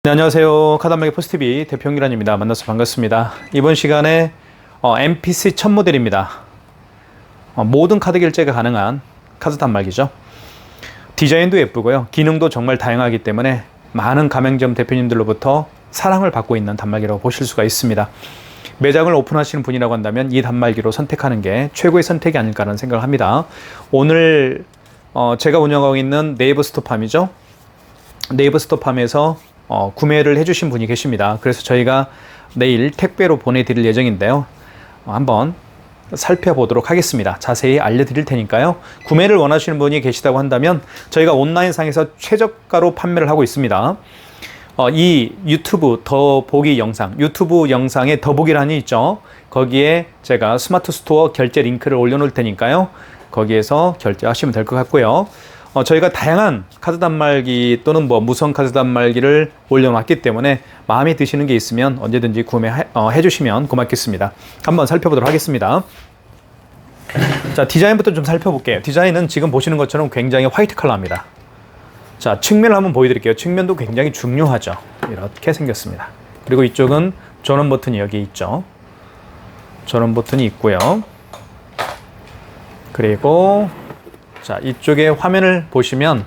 네, 안녕하세요. 카드한마기 포스TV 대표 홍기란입니다. 만나서 반갑습니다. 이번 시간에 MPC 1000 모델입니다. 모든 카드 결제가 가능한 카드 단말기죠. 디자인도 예쁘고요. 기능도 정말 다양하기 때문에 많은 가맹점 대표님들로부터 사랑을 받고 있는 단말기라고 보실 수가 있습니다. 매장을 오픈하시는 분이라고 한다면 이 단말기로 선택하는 게 최고의 선택이 아닐까라는 생각을 합니다. 오늘 제가 운영하고 있는 네이버 스토팜이죠. 네이버 스토팜에서 구매를 해주신 분이 계십니다. 그래서 저희가 내일 택배로 보내드릴 예정인데요. 한번 살펴보도록 하겠습니다. 자세히 알려드릴 테니까요. 구매를 원하시는 분이 계시다고 한다면 저희가 온라인상에서 최저가로 판매를 하고 있습니다. 이 유튜브 더보기 영상, 유튜브 영상에 더보기란이 있죠. 거기에 제가 스마트 스토어 결제 링크를 올려놓을 테니까요. 거기에서 결제하시면 될 것 같고요. 저희가 다양한 카드 단말기 또는 무선 카드 단말기를 올려놨기 때문에 마음에 드시는 게 있으면 언제든지 구매해 주시면 고맙겠습니다. 한번 살펴보도록 하겠습니다. 자, 디자인부터 좀 살펴볼게요. 디자인은 지금 보시는 것처럼 굉장히 화이트 컬러입니다. 자, 측면을 한번 보여드릴게요. 측면도 굉장히 중요하죠. 이렇게 생겼습니다. 그리고 이쪽은 전원 버튼이 여기 있죠. 전원 버튼이 있고요. 그리고 자, 이쪽에 화면을 보시면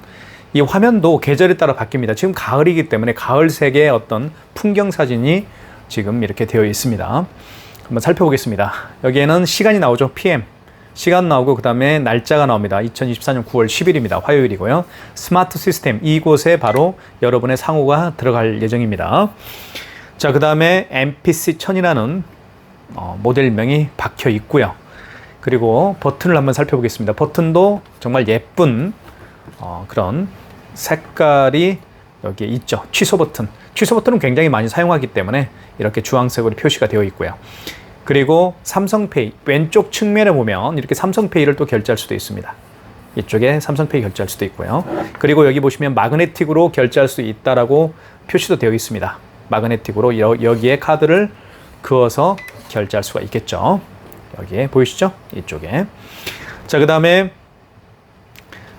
이 화면도 계절에 따라 바뀝니다. 지금 가을이기 때문에 가을색의 어떤 풍경 사진이 지금 이렇게 되어 있습니다. 한번 살펴보겠습니다. 여기에는 시간이 나오죠. PM. 시간 나오고 그 다음에 날짜가 나옵니다. 2024년 9월 10일입니다. 화요일이고요. 스마트 시스템, 이곳에 바로 여러분의 상호가 들어갈 예정입니다. 자, 그 다음에 MPC 1000이라는 모델명이 박혀 있고요. 그리고 버튼을 한번 살펴보겠습니다. 버튼도 정말 예쁜 그런 색깔이 여기에 있죠. 취소 버튼. 취소 버튼은 굉장히 많이 사용하기 때문에 이렇게 주황색으로 표시가 되어 있고요. 그리고 삼성페이, 왼쪽 측면에 보면 이렇게 삼성페이를 또 결제할 수도 있습니다. 이쪽에 삼성페이 결제할 수도 있고요. 그리고 여기 보시면 마그네틱으로 결제할 수 있다라고 표시도 되어 있습니다. 마그네틱으로 여기에 카드를 그어서 결제할 수가 있겠죠. 여기에 보이시죠? 이쪽에. 자, 그 다음에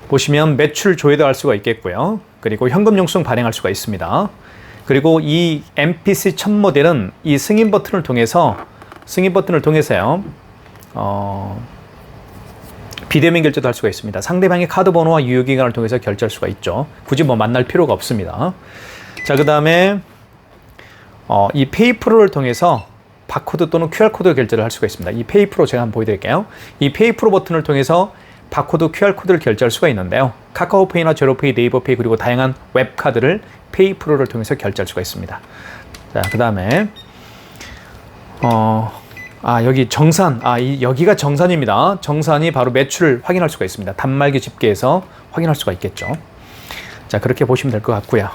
보시면 매출 조회도 할 수가 있겠고요. 그리고 현금 영수증 발행할 수가 있습니다. 그리고 이 MPC 1000 모델은 이 승인 버튼을 통해서요. 비대면 결제도 할 수가 있습니다. 상대방의 카드 번호와 유효기간을 통해서 결제할 수가 있죠. 굳이 만날 필요가 없습니다. 자, 그 다음에 이 페이프로를 통해서 바코드 또는 QR코드 결제를 할 수가 있습니다. 이 페이프로 제가 한번 보여드릴게요. 이 페이프로 버튼을 통해서 바코드, QR코드를 결제할 수가 있는데요. 카카오페이나 제로페이, 네이버페이 그리고 다양한 웹카드를 페이프로를 통해서 결제할 수가 있습니다. 자, 그 다음에 여기 정산, 여기가 정산입니다. 정산이 바로 매출을 확인할 수가 있습니다. 단말기 집계에서 확인할 수가 있겠죠. 자, 그렇게 보시면 될 것 같고요.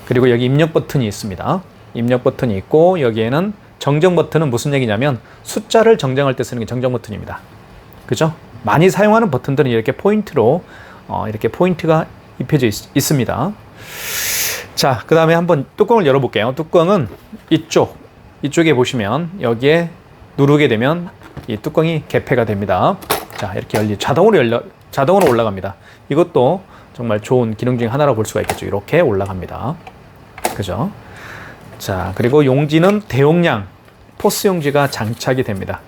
그리고 여기 입력 버튼이 있습니다. 입력 버튼이 있고 여기에는 정정 버튼은 무슨 얘기냐면 숫자를 정정할 때 쓰는 게 정정 버튼입니다. 그죠? 많이 사용하는 버튼들은 이렇게 포인트로 이렇게 포인트가 입혀져 있습니다. 자, 그 다음에 한번 뚜껑을 열어볼게요. 뚜껑은 이쪽에 보시면 여기에 누르게 되면 이 뚜껑이 개폐가 됩니다. 자, 이렇게 자동으로 올라갑니다. 이것도 정말 좋은 기능 중에 하나라고 볼 수가 있겠죠. 이렇게 올라갑니다. 그죠? 자, 그리고 용지는 대용량 포스 용지가 장착이 됩니다.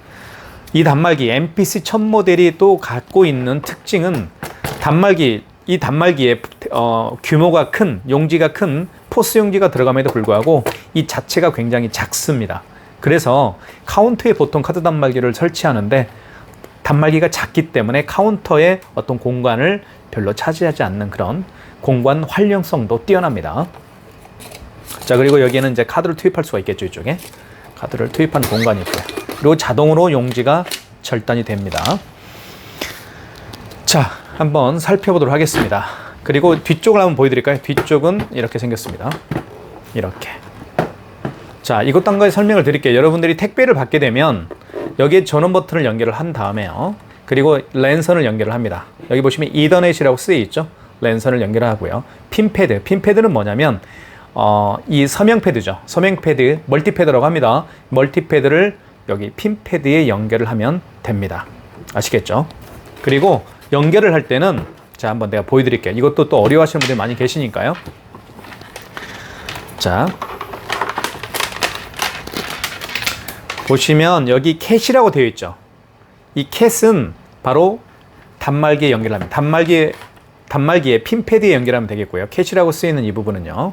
이 단말기 MPC 1000 모델이 또 갖고 있는 특징은 이 단말기에 규모가 큰, 용지가 큰 포스 용지가 들어감에도 불구하고 이 자체가 굉장히 작습니다. 그래서 카운터에 보통 카드 단말기를 설치하는데 단말기가 작기 때문에 카운터에 어떤 공간을 별로 차지하지 않는 그런 공간 활용성도 뛰어납니다. 자, 그리고 여기에는 이제 카드를 투입할 수가 있겠죠. 이쪽에 카드를 투입하는 공간이 있고요. 그리고 자동으로 용지가 절단이 됩니다. 자, 한번 살펴보도록 하겠습니다. 그리고 뒤쪽을 한번 보여드릴까요? 뒤쪽은 이렇게 생겼습니다. 이렇게. 자, 이것도 한 가지 설명을 드릴게요. 여러분들이 택배를 받게 되면 여기에 전원 버튼을 연결을 한 다음에요. 그리고 랜선을 연결을 합니다. 여기 보시면 이더넷이라고 쓰여 있죠. 랜선을 연결하고요. 핀패드. 핀패드는 뭐냐면 이 서명 패드죠. 서명 패드, 멀티패드라고 합니다. 멀티패드를 여기 핀패드에 연결을 하면 됩니다. 아시겠죠? 그리고 연결을 할 때는 자, 한번 내가 보여드릴게요. 이것도 또 어려워하시는 분들이 많이 계시니까요. 자, 보시면 여기 캣이라고 되어 있죠. 이 캣은 바로 단말기에 연결합니다. 단말기에 핀 패드에 연결하면 되겠고요. 캣이라고 쓰이는 이 부분은요,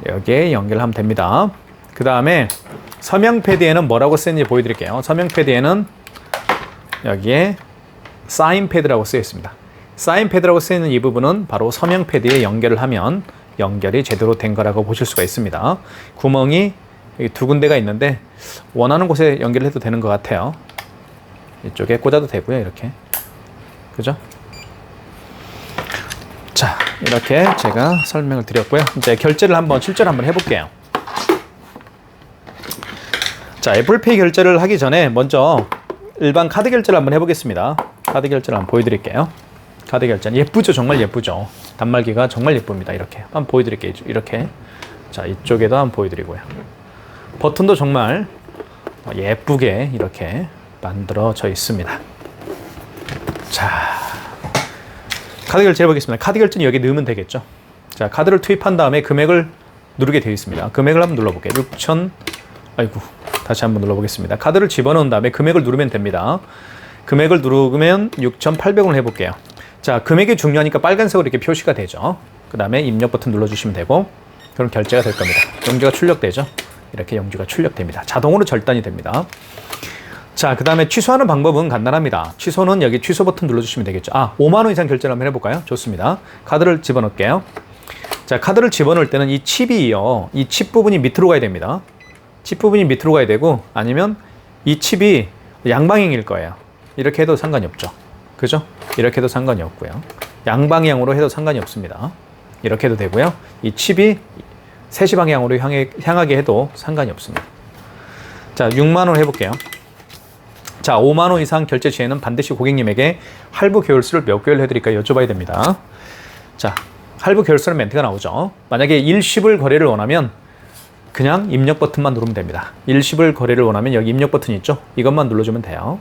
여기에 연결하면 됩니다. 그 다음에 서명 패드에는 뭐라고 쓰이는지 보여드릴게요. 서명 패드에는 여기에 사인 패드라고 쓰여 있습니다. 사인 패드라고 쓰이는 이 부분은 바로 서명 패드에 연결을 하면 연결이 제대로 된 거라고 보실 수가 있습니다. 구멍이 여기 두 군데가 있는데 원하는 곳에 연결해도 되는 것 같아요. 이쪽에 꽂아도 되고요. 이렇게. 그죠? 자, 이렇게 제가 설명을 드렸고요. 이제 결제를 실제로 한번 해볼게요. 자, 애플페이 결제를 하기 전에 먼저 일반 카드 결제를 한번 해보겠습니다. 카드 결제를 한번 보여드릴게요. 카드 결제 예쁘죠? 정말 예쁘죠? 단말기가 정말 예쁩니다. 이렇게 한번 보여드릴게요. 이렇게. 자, 이쪽에도 한번 보여드리고요. 버튼도 정말 예쁘게 이렇게 만들어져 있습니다. 자, 카드 결제 해보겠습니다. 카드 결제는 여기 넣으면 되겠죠. 자, 카드를 투입한 다음에 금액을 누르게 되어 있습니다. 금액을 한번 눌러볼게요. 6,000, 아이고, 다시 한번 눌러보겠습니다. 카드를 집어넣은 다음에 금액을 누르면 됩니다. 금액을 누르면 6,800원을 해볼게요. 자, 금액이 중요하니까 빨간색으로 이렇게 표시가 되죠. 그 다음에 입력 버튼 눌러주시면 되고, 그럼 결제가 될 겁니다. 영주가 출력되죠. 이렇게 영주가 출력됩니다. 자동으로 절단이 됩니다. 자, 그 다음에 취소하는 방법은 간단합니다. 취소는 여기 취소 버튼 눌러주시면 되겠죠. 5만원 이상 결제를 한번 해볼까요? 좋습니다. 카드를 집어넣을게요. 자, 카드를 집어넣을 때는 이 칩이요, 이 칩 부분이 밑으로 가야 됩니다. 칩 부분이 밑으로 가야 되고, 아니면 이 칩이 양방향일 거예요. 이렇게 해도 상관이 없죠. 그죠? 이렇게 해도 상관이 없고요. 양방향으로 해도 상관이 없습니다. 이렇게 해도 되고요. 이 칩이 3시 방향으로 향하게 해도 상관이 없습니다. 자, 6만원 해볼게요. 자, 5만원 이상 결제 시에는 반드시 고객님에게 할부 계열수를 몇 개월 해드릴까 여쭤봐야 됩니다. 자, 할부 계열수는 멘트가 나오죠. 만약에 일시불 거래를 원하면 그냥 입력 버튼만 누르면 됩니다. 일시불 거래를 원하면 여기 입력 버튼 있죠? 이것만 눌러주면 돼요.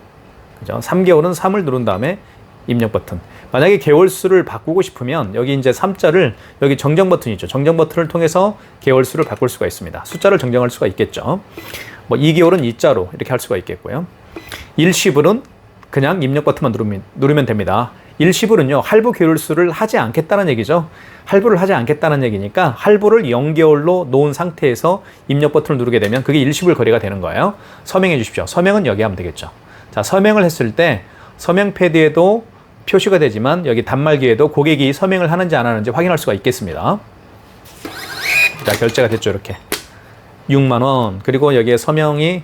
그죠? 3개월은 3을 누른 다음에 입력 버튼. 만약에 개월수를 바꾸고 싶으면 여기 이제 3자를 여기 정정 버튼이 있죠. 정정 버튼을 통해서 개월수를 바꿀 수가 있습니다. 숫자를 정정할 수가 있겠죠. 뭐 2개월은 2자로 이렇게 할 수가 있겠고요. 일시불은 그냥 입력 버튼만 누르면 됩니다. 일시불은요, 할부 개월수를 하지 않겠다는 얘기죠. 할부를 하지 않겠다는 얘기니까 할부를 0개월로 놓은 상태에서 입력 버튼을 누르게 되면 그게 일시불 거래가 되는 거예요. 서명해 주십시오. 서명은 여기 하면 되겠죠. 자, 서명을 했을 때 서명 패드에도 표시가 되지만 여기 단말기에도 고객이 서명을 하는지 안 하는지 확인할 수가 있겠습니다. 자, 결제가 됐죠. 이렇게 6만원, 그리고 여기에 서명이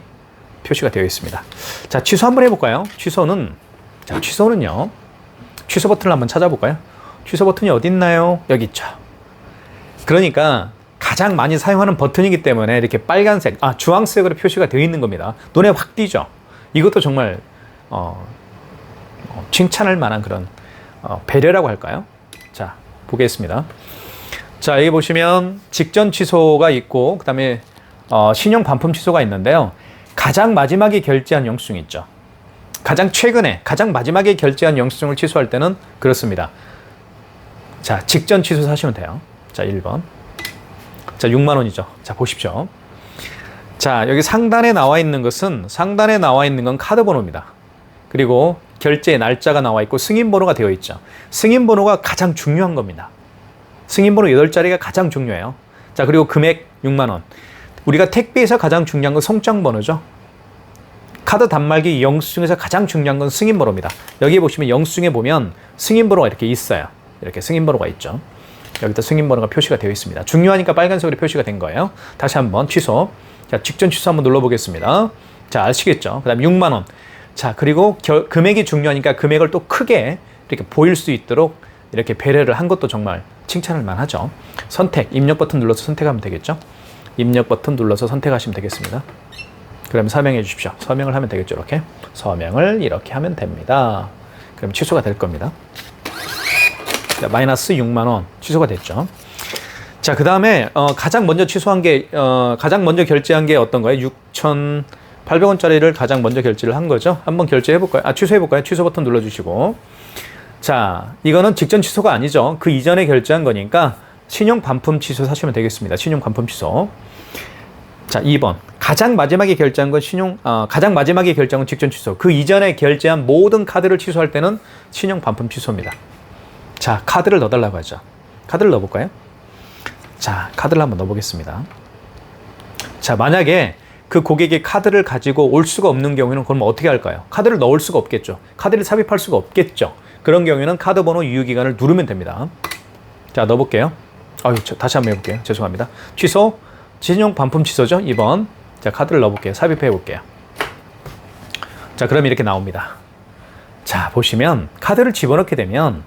표시가 되어 있습니다. 자, 취소 한번 해볼까요? 취소는요, 취소 버튼을 한번 찾아볼까요? 취소 버튼이 어디 있나요? 여기 있죠. 그러니까 가장 많이 사용하는 버튼이기 때문에 이렇게 빨간색, 주황색으로 표시가 되어 있는 겁니다. 눈에 확 띄죠. 이것도 정말 칭찬할 만한 그런 배려라고 할까요? 자, 보겠습니다. 자, 여기 보시면 직전 취소가 있고, 그 다음에 신용 반품 취소가 있는데요. 가장 마지막에 결제한 영수증 있죠. 가장 최근에, 가장 마지막에 결제한 영수증을 취소할 때는 그렇습니다. 자, 직전 취소 하시면 돼요. 자, 1번. 자, 6만원이죠. 자, 보십시오. 자, 여기 상단에 나와 있는 건 카드 번호입니다. 그리고 결제 날짜가 나와 있고 승인번호가 되어 있죠. 승인번호가 가장 중요한 겁니다. 승인번호 8자리가 가장 중요해요. 자, 그리고 금액 6만원. 우리가 택배에서 가장 중요한 건 송장번호죠. 카드 단말기 영수증에서 가장 중요한 건 승인번호입니다. 여기 보시면 영수증에 보면 승인번호가 이렇게 있어요. 이렇게 승인번호가 있죠. 여기다 승인번호가 표시가 되어 있습니다. 중요하니까 빨간색으로 표시가 된 거예요. 다시 한번 취소. 자, 직전 취소 한번 눌러보겠습니다. 자, 아시겠죠? 그 다음 6만원. 자, 그리고 금액이 중요하니까 금액을 또 크게 이렇게 보일 수 있도록 이렇게 배려를 한 것도 정말 칭찬할 만하죠. 선택, 입력 버튼 눌러서 선택하면 되겠죠. 입력 버튼 눌러서 선택하시면 되겠습니다. 그럼 서명해 주십시오. 서명을 하면 되겠죠. 이렇게 서명을 이렇게 하면 됩니다. 그럼 취소가 될 겁니다. 자, 마이너스 6만원 취소가 됐죠. 자, 그 다음에 가장 먼저 취소한 게 가장 먼저 결제한 게 어떤 거예요? 6,800원짜리를 가장 먼저 결제를 한 거죠. 한번 결제해 볼까요? 취소해 볼까요? 취소 버튼 눌러주시고. 자, 이거는 직전 취소가 아니죠. 그 이전에 결제한 거니까 신용 반품 취소 사시면 되겠습니다. 신용 반품 취소. 자, 2번. 가장 마지막에 결제한 건 가장 마지막에 결제한 건 직전 취소. 그 이전에 결제한 모든 카드를 취소할 때는 신용 반품 취소입니다. 자, 카드를 넣어달라고 하죠. 카드를 넣어볼까요? 자, 카드를 한번 넣어보겠습니다. 자, 만약에 그 고객이 카드를 가지고 올 수가 없는 경우에는 그럼 어떻게 할까요? 카드를 넣을 수가 없겠죠. 카드를 삽입할 수가 없겠죠. 그런 경우에는 카드 번호 유효기간을 누르면 됩니다. 자, 넣어볼게요. 다시 한번 해볼게요. 죄송합니다. 취소, 신용 반품 취소죠. 2번. 자, 카드를 넣어볼게요. 삽입해 볼게요. 자, 그럼 이렇게 나옵니다. 자, 보시면 카드를 집어넣게 되면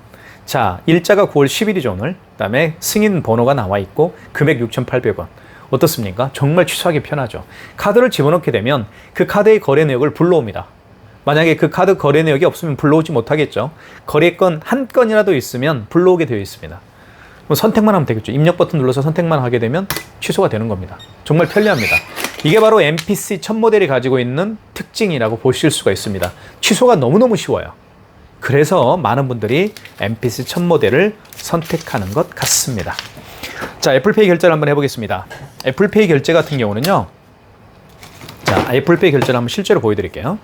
자, 일자가 9월 10일이죠, 오늘. 그 다음에 승인 번호가 나와 있고 금액 6,800원. 어떻습니까? 정말 취소하기 편하죠. 카드를 집어넣게 되면 그 카드의 거래 내역을 불러옵니다. 만약에 그 카드 거래 내역이 없으면 불러오지 못하겠죠. 거래건 한 건이라도 있으면 불러오게 되어 있습니다. 선택만 하면 되겠죠. 입력 버튼 눌러서 선택만 하게 되면 취소가 되는 겁니다. 정말 편리합니다. 이게 바로 MPC 1000 모델이 가지고 있는 특징이라고 보실 수가 있습니다. 취소가 너무너무 쉬워요. 그래서 많은 분들이 MPC 1000 모델을 선택하는 것 같습니다. 자, 애플페이 결제를 한번 해보겠습니다. 애플페이 결제 같은 경우는요. 자, 애플페이 결제를 한번 실제로 보여드릴게요.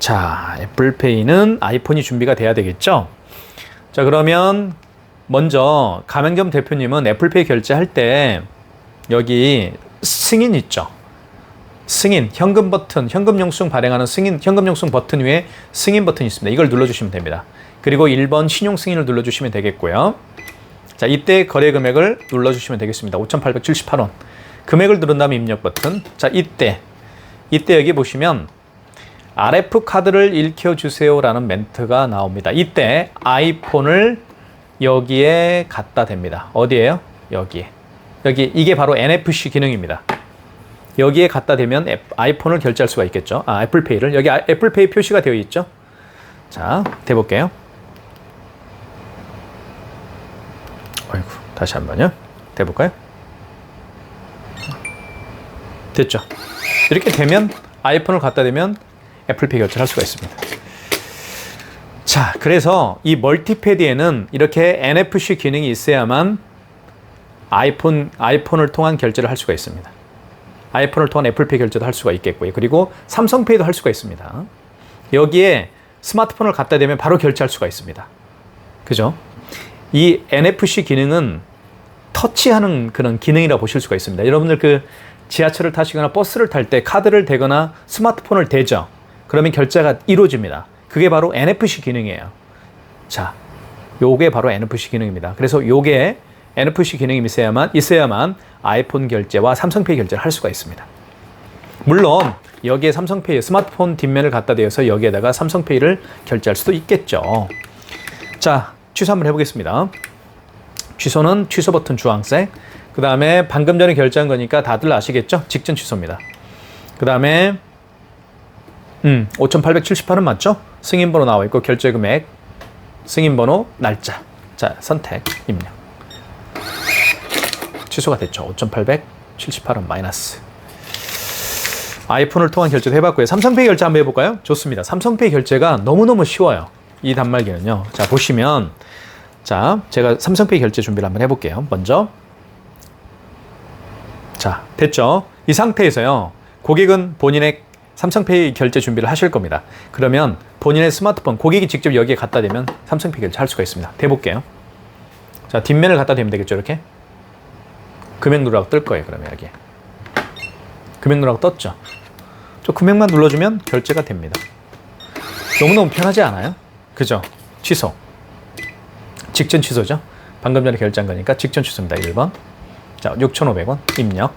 자, 애플페이는 아이폰이 준비가 돼야 되겠죠. 자, 그러면 먼저 가맹점 대표님은 애플페이 결제할 때 여기 승인 있죠. 승인, 현금 버튼, 현금 영수증 발행하는 승인, 현금 영수증 버튼 위에 승인 버튼이 있습니다. 이걸 눌러주시면 됩니다. 그리고 1번 신용 승인을 눌러주시면 되겠고요. 자, 이때 거래 금액을 눌러주시면 되겠습니다. 5,878원. 금액을 누른 다음에 입력 버튼. 자, 이때 여기 보시면 RF 카드를 읽혀주세요 라는 멘트가 나옵니다. 이때 아이폰을 여기에 갖다 댑니다. 어디에요? 여기에. 이게 바로 NFC 기능입니다. 여기에 갖다 대면 아이폰을 결제할 수가 있겠죠. 애플페이를. 여기 애플페이 표시가 되어 있죠. 자, 대볼게요. 아이고, 다시 한번요. 대볼까요? 됐죠. 이렇게 되면 아이폰을 갖다 대면 애플페이 결제를 할 수가 있습니다. 자, 그래서 이 멀티패드에는 이렇게 NFC 기능이 있어야만 아이폰을 통한 결제를 할 수가 있습니다. 아이폰을 통한 애플페이 결제도 할 수가 있겠고요. 그리고 삼성페이도 할 수가 있습니다. 여기에 스마트폰을 갖다 대면 바로 결제할 수가 있습니다. 그죠? 이 NFC 기능은 터치하는 그런 기능이라고 보실 수가 있습니다. 여러분들 그 지하철을 타시거나 버스를 탈 때 카드를 대거나 스마트폰을 대죠. 그러면 결제가 이루어집니다. 그게 바로 NFC 기능이에요. 자, 요게 바로 NFC 기능입니다. 그래서 요게 NFC 기능이 있어야만 아이폰 결제와 삼성페이 결제를 할 수가 있습니다. 물론 여기에 삼성페이 스마트폰 뒷면을 갖다 대어서 여기에다가 삼성페이를 결제할 수도 있겠죠. 자, 취소 한번 해보겠습니다. 취소는 취소 버튼 주황색. 그 다음에 방금 전에 결제한 거니까 다들 아시겠죠? 직전 취소입니다. 그 다음에 5,878원 맞죠? 승인번호 나와 있고 결제 금액, 승인번호, 날짜. 자, 선택, 입력. 취소가 됐죠. 5,878원 마이너스. 아이폰을 통한 결제도 해봤고요. 삼성페이 결제 한번 해볼까요? 좋습니다. 삼성페이 결제가 너무너무 쉬워요. 이 단말기는요. 자, 보시면 자, 제가 삼성페이 결제 준비를 한번 해볼게요. 먼저 자, 됐죠? 이 상태에서요. 고객은 본인의 삼성페이 결제 준비를 하실 겁니다. 그러면 본인의 스마트폰, 고객이 직접 여기에 갖다 대면 삼성페이 결제 할 수가 있습니다. 대볼게요. 자, 뒷면을 갖다 대면 되겠죠, 이렇게? 금액 누르라고 뜰 거예요, 그러면 여기에. 금액 누르라고 떴죠? 저 금액만 눌러주면 결제가 됩니다. 너무너무 편하지 않아요? 그죠? 취소. 직전 취소죠? 방금 전에 결제한 거니까 직전 취소입니다. 1번. 자, 6,500원 입력.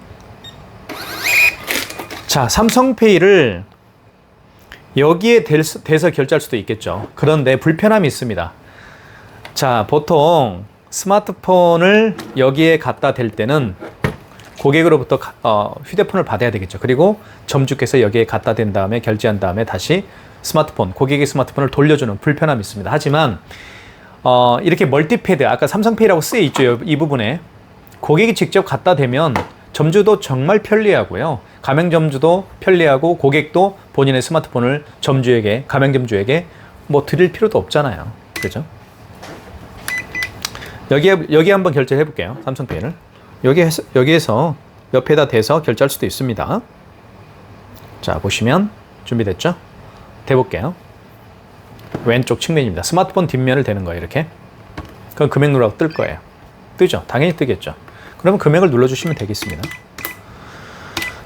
자, 삼성페이를 여기에 대서 결제할 수도 있겠죠. 그런데 불편함이 있습니다. 자, 보통 스마트폰을 여기에 갖다 댈 때는 고객으로부터 휴대폰을 받아야 되겠죠. 그리고 점주께서 여기에 갖다 댄 다음에 결제한 다음에 다시 고객의 스마트폰을 돌려주는 불편함이 있습니다. 하지만 이렇게 멀티패드, 아까 삼성페이라고 쓰여 있죠. 이 부분에 고객이 직접 갖다 대면 점주도 정말 편리하고요. 가맹점주도 편리하고 고객도 본인의 스마트폰을 가맹점주에게 뭐 드릴 필요도 없잖아요. 그죠? 여기에 한번 결제해 볼게요. 삼성페이를. 여기에서 옆에다 대서 결제할 수도 있습니다. 자, 보시면 준비됐죠? 대볼게요. 왼쪽 측면입니다. 스마트폰 뒷면을 대는 거예요. 이렇게. 그럼 금액 누르라고 뜰 거예요. 뜨죠? 당연히 뜨겠죠. 그러면 금액을 눌러주시면 되겠습니다.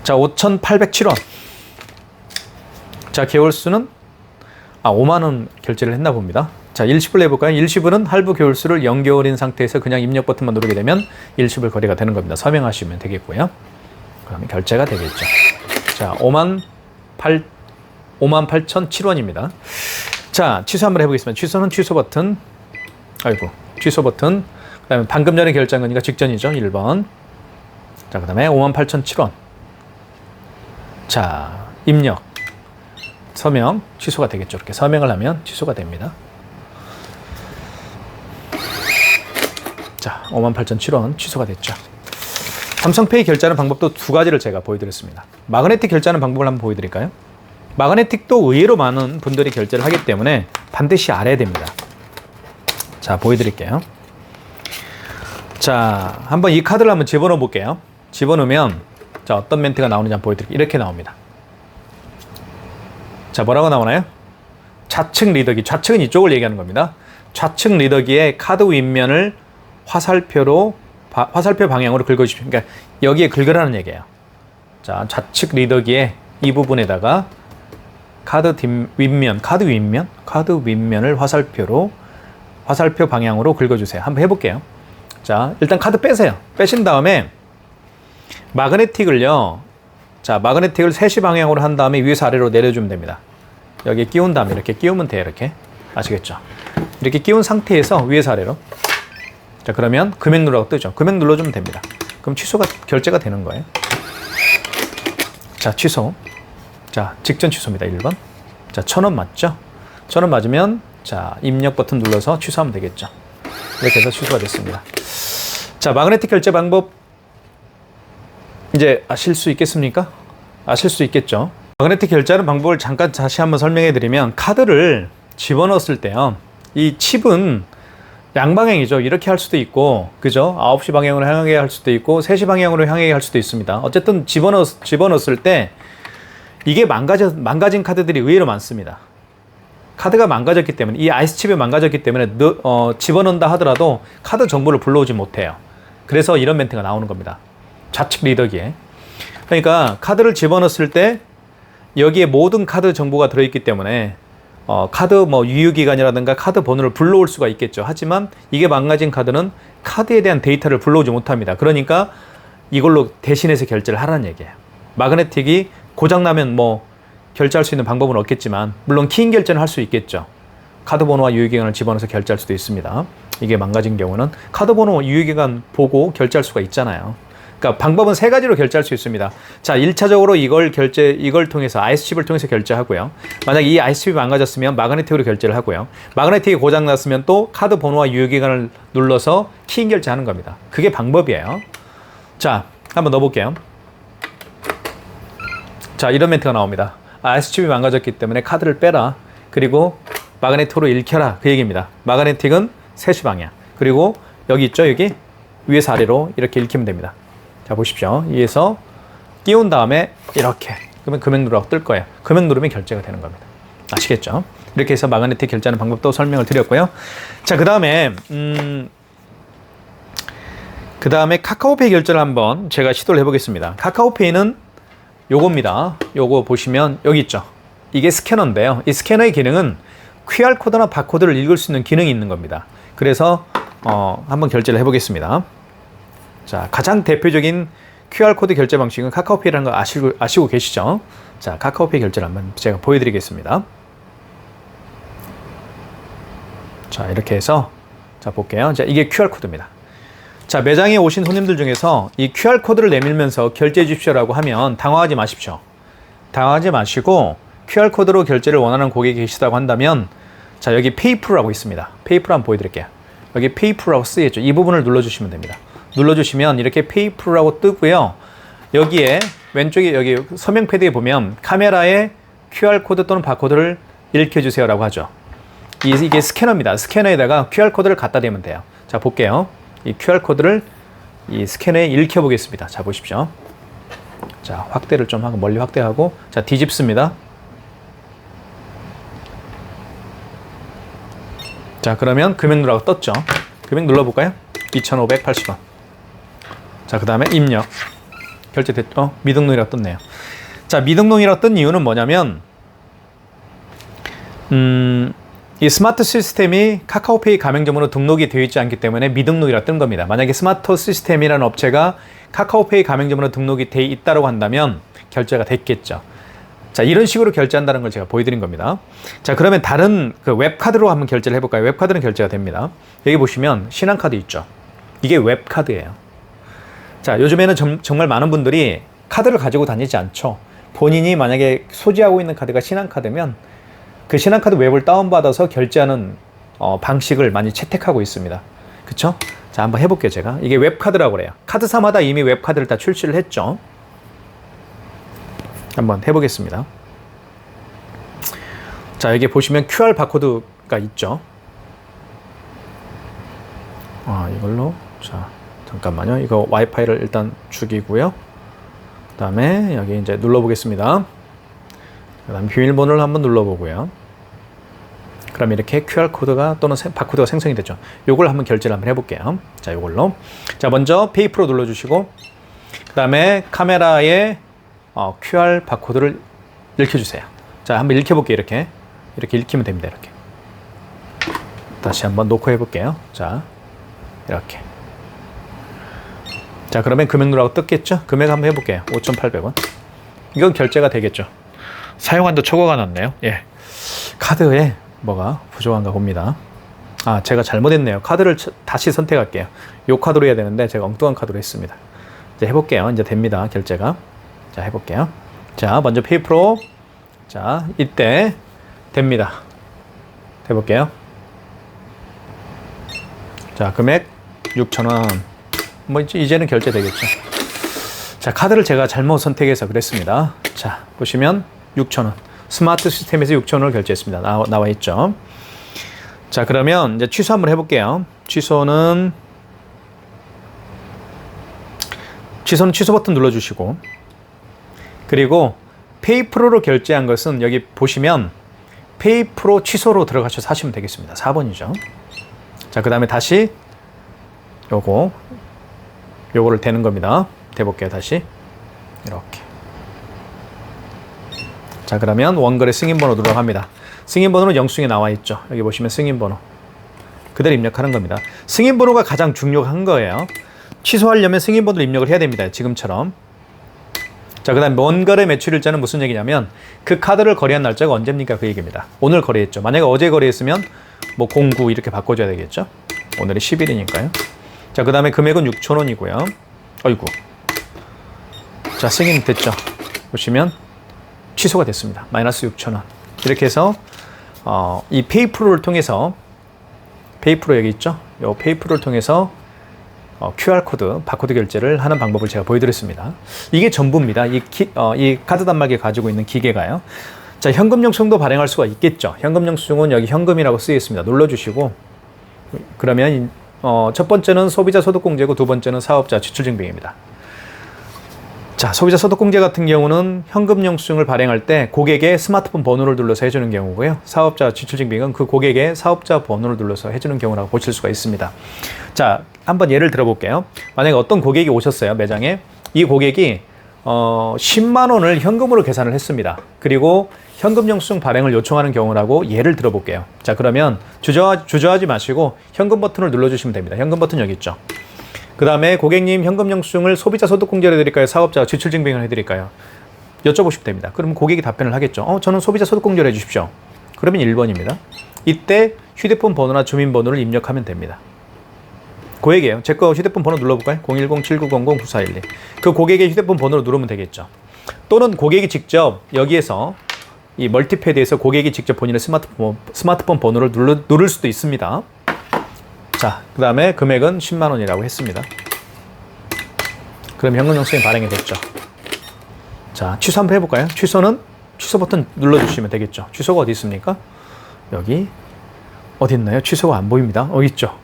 자, 5,807원. 자, 개월수는 5만 원 결제를 했나 봅니다. 자, 일시불로 해볼까요? 일시불은 할부 개월수를 0개월인 상태에서 그냥 입력 버튼만 누르게 되면 일시불 거래가 되는 겁니다. 서명하시면 되겠고요. 그러면 결제가 되겠죠. 자, 58,007원입니다. 자, 취소 한번 해보겠습니다. 취소는 취소 버튼. 취소 버튼. 그 다음에 방금 전에 결제한 거니까 직전이죠. 1번. 자, 그 다음에 58,007원. 자, 입력. 서명. 취소가 되겠죠. 이렇게 서명을 하면 취소가 됩니다. 자, 58,007원 취소가 됐죠. 삼성페이 결제하는 방법도 두 가지를 제가 보여드렸습니다. 마그네틱 결제하는 방법을 한번 보여드릴까요? 마그네틱도 의외로 많은 분들이 결제를 하기 때문에 반드시 알아야 됩니다. 자, 보여드릴게요. 자, 한번 이 카드를 한번 집어넣어 볼게요. 집어넣으면 자, 어떤 멘트가 나오는지 한번 보여드릴게요. 이렇게 나옵니다. 자, 뭐라고 나오나요? 좌측 리더기. 좌측은 이쪽을 얘기하는 겁니다. 좌측 리더기의 카드 윗면을 화살표 방향으로 긁어주십시오. 그러니까 여기에 긁으라는 얘기예요. 자, 좌측 리더기의 이 부분에다가 카드 윗면을 화살표 방향으로 긁어주세요. 한번 해볼게요. 자, 일단 카드 빼세요. 빼신 다음에 마그네틱을요. 자, 마그네틱을 3시 방향으로 한 다음에 위에서 아래로 내려주면 됩니다. 여기에 끼운 다음에 이렇게 끼우면 돼요. 이렇게. 아시겠죠? 이렇게 끼운 상태에서 위에서 아래로. 자, 그러면 금액 누르라고 뜨죠. 금액 눌러주면 됩니다. 그럼 결제가 되는 거예요. 자, 취소. 자, 직전 취소입니다. 1번. 자, 1,000원 맞죠? 1,000원 맞으면 자, 입력 버튼 눌러서 취소하면 되겠죠. 이렇게 해서 취소가 됐습니다. 자, 마그네틱 결제 방법 이제 아실 수 있겠습니까? 아실 수 있겠죠. 마그네틱 결제하는 방법을 잠깐 다시 한번 설명해 드리면 카드를 집어넣었을 때요. 이 칩은 양방향이죠. 이렇게 할 수도 있고, 그죠? 9시 방향으로 향하게 할 수도 있고, 3시 방향으로 향하게 할 수도 있습니다. 어쨌든 집어넣었을 때 이게 망가진 카드들이 의외로 많습니다. 카드가 망가졌기 때문에, 이 아이스칩이 망가졌기 때문에 집어넣는다 하더라도 카드 정보를 불러오지 못해요. 그래서 이런 멘트가 나오는 겁니다. 좌측 리더기에. 그러니까 카드를 집어넣었을 때 여기에 모든 카드 정보가 들어있기 때문에 카드 유효기간이라든가 카드 번호를 불러올 수가 있겠죠. 하지만 이게 망가진 카드는 카드에 대한 데이터를 불러오지 못합니다. 그러니까 이걸로 대신해서 결제를 하라는 얘기예요. 마그네틱이 고장나면 결제할 수 있는 방법은 없겠지만 물론 키인 결제는 할 수 있겠죠. 카드 번호와 유효기간을 집어넣어서 결제할 수도 있습니다. 이게 망가진 경우는 카드 번호 유효기간 보고 결제할 수가 있잖아요. 그러니까 방법은 3가지로 결제할 수 있습니다. 자, 1차적으로 이걸 통해서 아이스칩을 통해서 결제하고요. 만약 이 아이스칩이 망가졌으면 마그네틱으로 결제를 하고요. 마그네틱이 고장났으면 또 카드 번호와 유효기간을 눌러서 키인 결제하는 겁니다. 그게 방법이에요. 자, 한번 넣어볼게요. 자, 이런 멘트가 나옵니다. 아이스칩이 망가졌기 때문에 카드를 빼라. 그리고 마그네틱으로 읽혀라. 그 얘기입니다. 마그네틱은 3시 방향. 그리고 여기 있죠? 여기 위에서 아래로 이렇게 읽히면 됩니다. 자, 보십시오. 위에서 끼운 다음에 이렇게. 그러면 금액 누르라고 뜰 거예요. 금액 누르면 결제가 되는 겁니다. 아시겠죠? 이렇게 해서 마그네틱 결제하는 방법도 설명을 드렸고요. 자, 그 다음에 카카오페이 결제를 한번 제가 시도를 해보겠습니다. 카카오페이는 요겁니다. 요거 보시면 여기 있죠. 이게 스캐너인데요. 이 스캐너의 기능은 QR코드나 바코드를 읽을 수 있는 기능이 있는 겁니다. 그래서 한번 결제를 해보겠습니다. 자, 가장 대표적인 QR코드 결제 방식은 카카오페이라는 거 아시고 계시죠? 자, 카카오페이 결제를 한번 제가 보여드리겠습니다. 자, 이렇게 해서 자, 볼게요. 자, 이게 QR코드입니다. 자, 매장에 오신 손님들 중에서 이 QR코드를 내밀면서 결제해 주십시오라고 하면 당황하지 마십시오. 당황하지 마시고 QR코드로 결제를 원하는 고객이 계시다고 한다면 자, 여기 페이프라고 있습니다. 페이프를 한번 보여드릴게요. 여기 페이프라고 쓰여있죠. 이 부분을 눌러주시면 됩니다. 눌러주시면 이렇게 페이프라고 뜨고요. 여기에 왼쪽에 여기 서명 패드에 보면 카메라에 QR코드 또는 바코드를 읽혀주세요라고 하죠. 이게 스캐너입니다. 스캐너에다가 QR코드를 갖다 대면 돼요. 자, 볼게요. 이 QR코드를 이 스캔에 읽혀 보겠습니다. 자, 보십시오. 자, 확대를 좀 하고, 멀리 확대하고, 자, 뒤집습니다. 자, 그러면 금액 누르라고 떴죠. 금액 눌러볼까요? 2,580원. 자, 그 다음에 입력. 결제됐죠? 미등록이라고 떴네요. 자, 미등록이라고 뜬 이유는 뭐냐면, 이 스마트 시스템이 카카오페이 가맹점으로 등록이 되어 있지 않기 때문에 미등록이라 뜬 겁니다. 만약에 스마트 시스템이라는 업체가 카카오페이 가맹점으로 등록이 되어 있다고 한다면 결제가 됐겠죠. 자, 이런 식으로 결제한다는 걸 제가 보여드린 겁니다. 자, 그러면 다른 그 웹카드로 한번 결제를 해볼까요? 웹카드는 결제가 됩니다. 여기 보시면 신한카드 있죠. 이게 웹카드예요. 자, 요즘에는 정말 많은 분들이 카드를 가지고 다니지 않죠. 본인이 만약에 소지하고 있는 카드가 신한카드면 그 신한카드 웹을 다운받아서 결제하는 방식을 많이 채택하고 있습니다. 그쵸? 자, 한번 해볼게요, 제가. 이게 웹카드라고 그래요. 카드사마다 이미 웹카드를 다 출시를 했죠. 한번 해보겠습니다. 자, 여기 보시면 QR 바코드가 있죠. 이걸로. 자, 잠깐만요. 이거 와이파이를 일단 죽이고요. 그 다음에 여기 이제 눌러보겠습니다. 그 다음에 비밀번호를 한번 눌러보고요. 그럼 이렇게 QR코드가 또는 바코드가 생성이 되죠. 요걸 한번 결제를 한번 해볼게요. 자, 요걸로. 자, 먼저 페이프로 눌러주시고, 그 다음에 카메라에 QR 바코드를 읽혀주세요. 자, 한번 읽혀볼게요. 이렇게 읽히면 됩니다. 이렇게. 다시 한번 놓고 해볼게요. 자, 이렇게. 자, 그러면 금액 누르라고 떴겠죠? 금액 한번 해볼게요. 5,800원. 이건 결제가 되겠죠. 사용한도 초과가 났네요. 예. 카드에 뭐가 부족한가 봅니다. 제가 잘못했네요. 카드를 다시 선택할게요. 요 카드로 해야 되는데 제가 엉뚱한 카드로 했습니다. 이제 해볼게요. 이제 됩니다. 결제가. 자, 해볼게요. 자, 먼저 페이프로. 자, 이때 됩니다. 해볼게요. 자, 금액 6,000원. 뭐 이제는 결제되겠죠. 자, 카드를 제가 잘못 선택해서 그랬습니다. 자, 보시면 6,000원. 스마트 시스템에서 6,000원을 결제했습니다. 나와 있죠. 자, 그러면 이제 취소 한번 해볼게요. 취소는 취소 버튼 눌러주시고, 그리고 페이프로로 결제한 것은 여기 보시면 페이프로 취소로 들어가셔서 하시면 되겠습니다. 4번이죠. 자, 그 다음에 다시 요거를 대는 겁니다. 대볼게요. 다시 이렇게. 자, 그러면 원거래 승인번호 누르라고 합니다. 승인번호는 영수증에 나와 있죠. 여기 보시면 승인번호 그대로 입력하는 겁니다. 승인번호가 가장 중요한 거예요. 취소하려면 승인번호를 입력을 해야 됩니다. 지금처럼. 자, 그 다음 원거래 매출일자는 무슨 얘기냐면 그 카드를 거래한 날짜가 언제입니까? 그 얘기입니다. 오늘 거래했죠. 만약에 어제 거래했으면 뭐 09 이렇게 바꿔줘야 되겠죠. 오늘이 10일이니까요. 자, 그 다음에 금액은 6,000원이고요. 어이구. 자, 승인 됐죠. 보시면 취소가 됐습니다. 마이너스 6,000원. 이렇게 해서 이 페이프로를 통해서, 페이프로 여기 있죠. 이 페이프로를 통해서 QR코드, 바코드 결제를 하는 방법을 제가 보여드렸습니다. 이게 전부입니다. 이 카드 단말기에 가지고 있는 기계가요. 자, 현금 영수증도 발행할 수가 있겠죠. 현금 영수증은 여기 현금이라고 쓰여 있습니다. 눌러주시고, 그러면 첫 번째는 소비자 소득공제고 두 번째는 사업자 지출증빙입니다. 자, 소비자 소득공제 같은 경우는 현금 영수증을 발행할 때 고객의 스마트폰 번호를 눌러서 해주는 경우고요. 사업자 지출증빙은 그 고객의 사업자 번호를 눌러서 해주는 경우라고 보실 수가 있습니다. 자, 한번 예를 들어볼게요. 만약에 어떤 고객이 오셨어요, 매장에. 이 고객이 10만 원을 현금으로 계산을 했습니다. 그리고 현금 영수증 발행을 요청하는 경우라고 예를 들어볼게요. 자, 그러면 주저하지 마시고 현금 버튼을 눌러주시면 됩니다. 현금 버튼 여기 있죠. 그 다음에 고객님 현금 영수증을 소비자 소득공제를 해드릴까요? 사업자 지출증빙을 해드릴까요? 여쭤보시면 됩니다. 그럼 고객이 답변을 하겠죠. 저는 소비자 소득공제를 해주십시오. 그러면 1번입니다. 이때 휴대폰 번호나 주민번호를 입력하면 됩니다. 고객이에요. 제 거 휴대폰 번호 눌러볼까요? 010-7900-9412. 그 고객의 휴대폰 번호를 누르면 되겠죠. 또는 고객이 직접 여기에서 이 멀티패드에서 고객이 직접 본인의 스마트폰 번호를 누를 수도 있습니다. 자, 그 다음에 금액은 10만 원이라고 했습니다. 그럼 현금 영수증이 발행이 됐죠. 자, 취소 한번 해볼까요? 취소는 취소 버튼 눌러주시면 되겠죠. 취소가 어디 있습니까? 여기 어디 있나요? 취소가 안 보입니다. 있죠.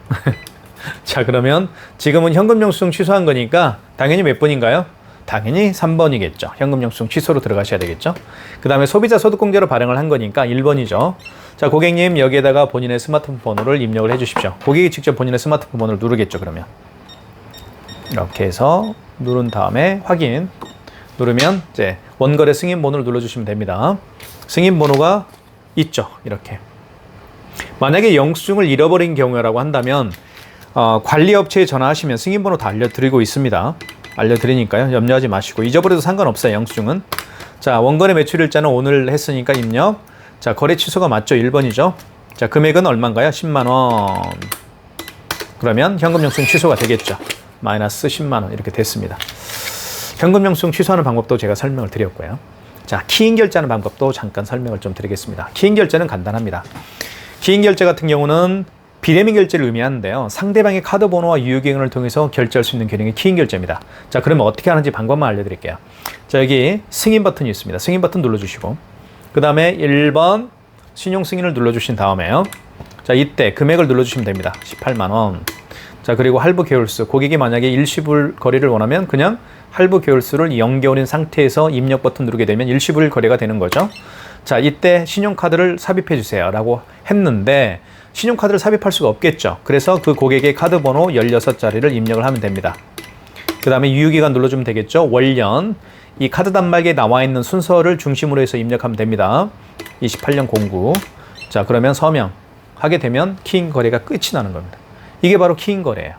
자, 그러면 지금은 현금 영수증 취소한 거니까 당연히 몇 번인가요? 당연히 3번이겠죠. 현금 영수증 취소로 들어가셔야 되겠죠. 그 다음에 소비자 소득공제로 발행을 한 거니까 1번이죠. 자, 고객님 여기에다가 본인의 스마트폰 번호를 입력을 해 주십시오. 고객이 직접 본인의 스마트폰 번호를 누르겠죠. 그러면 이렇게 해서 누른 다음에 확인 누르면 이제 원거래 승인 번호를 눌러주시면 됩니다. 승인 번호가 있죠. 이렇게. 만약에 영수증을 잃어버린 경우라고 한다면 관리업체에 전화하시면 승인 번호 다 알려드리고 있습니다. 알려드리니까요. 염려하지 마시고 잊어버려도 상관없어요. 영수증은. 자, 원거래 매출일자는 오늘 했으니까 입력. 자, 거래 취소가 맞죠? 1번이죠. 자, 금액은 얼마인가요? 10만 원. 그러면 현금 영수증 취소가 되겠죠. 마이너스 10만 원 이렇게 됐습니다. 현금 영수증 취소하는 방법도 제가 설명을 드렸고요. 자, 키인 결제하는 방법도 잠깐 설명을 좀 드리겠습니다. 키인 결제는 간단합니다. 키인 결제 같은 경우는 비대면 결제를 의미하는데요. 상대방의 카드 번호와 유효기간을 통해서 결제할 수 있는 기능이 키인 결제입니다. 자, 그러면 어떻게 하는지 방법만 알려드릴게요. 자, 여기 승인 버튼이 있습니다. 승인 버튼 눌러주시고 그 다음에 1번 신용 승인을 눌러주신 다음에요. 자, 이때 금액을 눌러주시면 됩니다. 18만 원. 자, 그리고 할부 개월수. 고객이 만약에 일시불 거래를 원하면 그냥 할부 개월수를 0개월인 상태에서 입력 버튼 누르게 되면 일시불 거래가 되는 거죠. 자, 이때 신용카드를 삽입해 주세요 라고 했는데 신용카드를 삽입할 수가 없겠죠. 그래서 그 고객의 카드 번호 16자리를 입력을 하면 됩니다. 그 다음에 유효기간 눌러주면 되겠죠. 월년. 이 카드 단말기에 나와 있는 순서를 중심으로 해서 입력하면 됩니다. 28년 09. 자, 그러면 서명 하게 되면 키인 거래가 끝이 나는 겁니다. 이게 바로 키인 거래예요.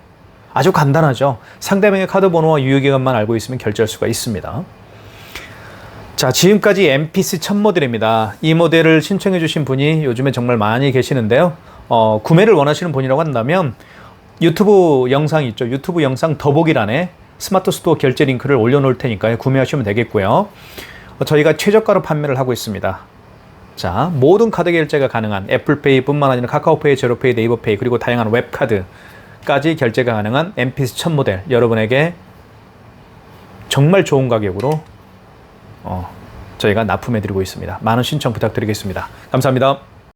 아주 간단하죠. 상대방의 카드 번호와 유효기간만 알고 있으면 결제할 수가 있습니다. 자, 지금까지 MPC 1000 모델입니다. 이 모델을 신청해 주신 분이 요즘에 정말 많이 계시는데요. 구매를 원하시는 분이라고 한다면 유튜브 영상 있죠. 유튜브 영상 더보기란에 스마트 스토어 결제 링크를 올려놓을 테니까요. 구매하시면 되겠고요. 저희가 최저가로 판매를 하고 있습니다. 자, 모든 카드 결제가 가능한 애플페이 뿐만 아니라 카카오페이, 제로페이, 네이버페이 그리고 다양한 웹카드까지 결제가 가능한 MPC 1000 모델 여러분에게 정말 좋은 가격으로 저희가 납품해드리고 있습니다. 많은 신청 부탁드리겠습니다. 감사합니다.